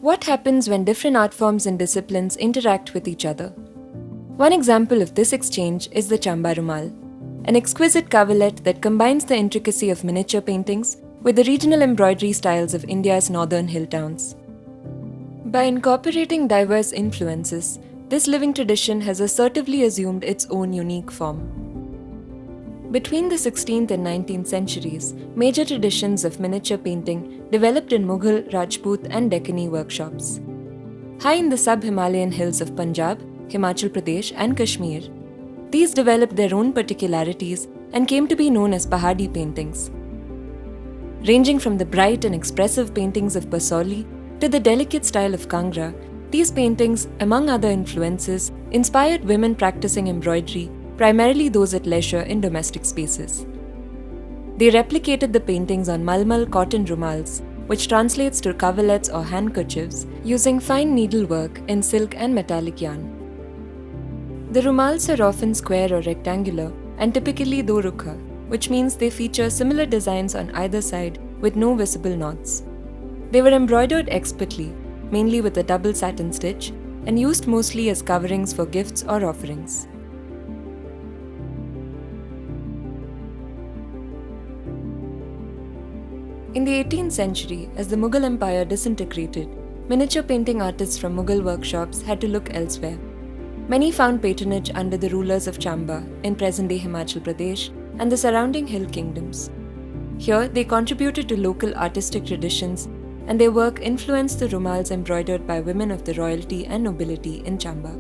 What happens when different art forms and disciplines interact with each other? One example of this exchange is the Chamba Rumal, an exquisite coverlet that combines the intricacy of miniature paintings with the regional embroidery styles of India's northern hill towns. By incorporating diverse influences, this living tradition has assertively assumed its own unique form. Between the 16th and 19th centuries, major traditions of miniature painting developed in Mughal, Rajput, and Deccani workshops. High in the sub-Himalayan hills of Punjab, Himachal Pradesh, and Kashmir, these developed their own particularities and came to be known as Pahadi paintings. Ranging from the bright and expressive paintings of Basoli to the delicate style of Kangra, these paintings, among other influences, inspired women practicing embroidery, primarily those at leisure in domestic spaces. They replicated the paintings on malmal cotton rumals, which translates to coverlets or handkerchiefs, using fine needlework in silk and metallic yarn. The rumals are often square or rectangular and typically do rukha, which means they feature similar designs on either side with no visible knots. They were embroidered expertly, mainly with a double satin stitch, and used mostly as coverings for gifts or offerings. In the 18th century, as the Mughal Empire disintegrated, miniature painting artists from Mughal workshops had to look elsewhere. Many found patronage under the rulers of Chamba in present-day Himachal Pradesh and the surrounding hill kingdoms. Here, they contributed to local artistic traditions, and their work influenced the rumals embroidered by women of the royalty and nobility in Chamba.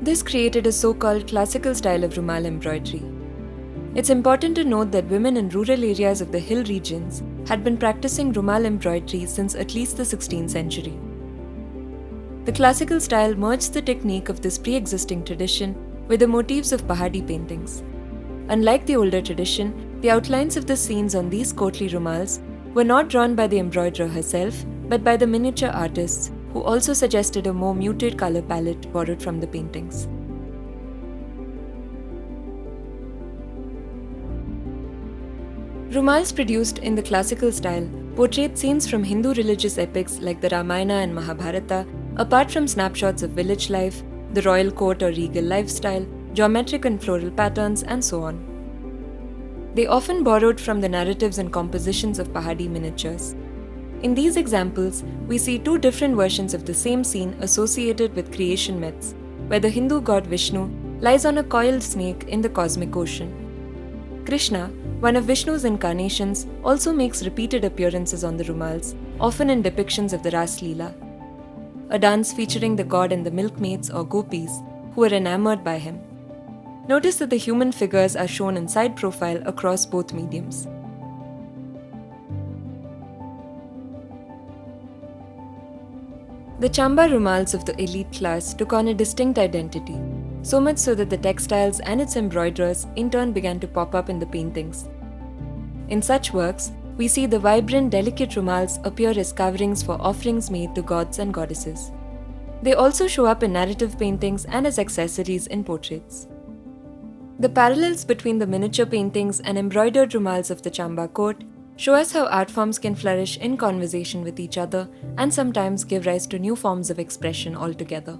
This created a so-called classical style of rumal embroidery. It's important to note that women in rural areas of the hill regions had been practicing rumal embroidery since at least the 16th century. The classical style merged the technique of this pre-existing tradition with the motifs of Pahadi paintings. Unlike the older tradition, the outlines of the scenes on these courtly rumals were not drawn by the embroiderer herself, but by the miniature artists, who also suggested a more muted color palette borrowed from the paintings. Rumals produced in the classical style portrayed scenes from Hindu religious epics like the Ramayana and Mahabharata, apart from snapshots of village life, the royal court or regal lifestyle, geometric and floral patterns, and so on. They often borrowed from the narratives and compositions of Pahadi miniatures. In these examples, we see two different versions of the same scene associated with creation myths, where the Hindu god Vishnu lies on a coiled snake in the cosmic ocean. Krishna, one of Vishnu's incarnations, also makes repeated appearances on the rumals, often in depictions of the Ras Leela, a dance featuring the god and the milkmaids or gopis who are enamored by him. Notice that the human figures are shown in side profile across both mediums. The Chamba rumals of the elite class took on a distinct identity, so much so that the textiles and its embroiderers in turn began to pop up in the paintings. In such works, we see the vibrant, delicate rumals appear as coverings for offerings made to gods and goddesses. They also show up in narrative paintings and as accessories in portraits. The parallels between the miniature paintings and embroidered rumals of the Chamba court show us how art forms can flourish in conversation with each other and sometimes give rise to new forms of expression altogether.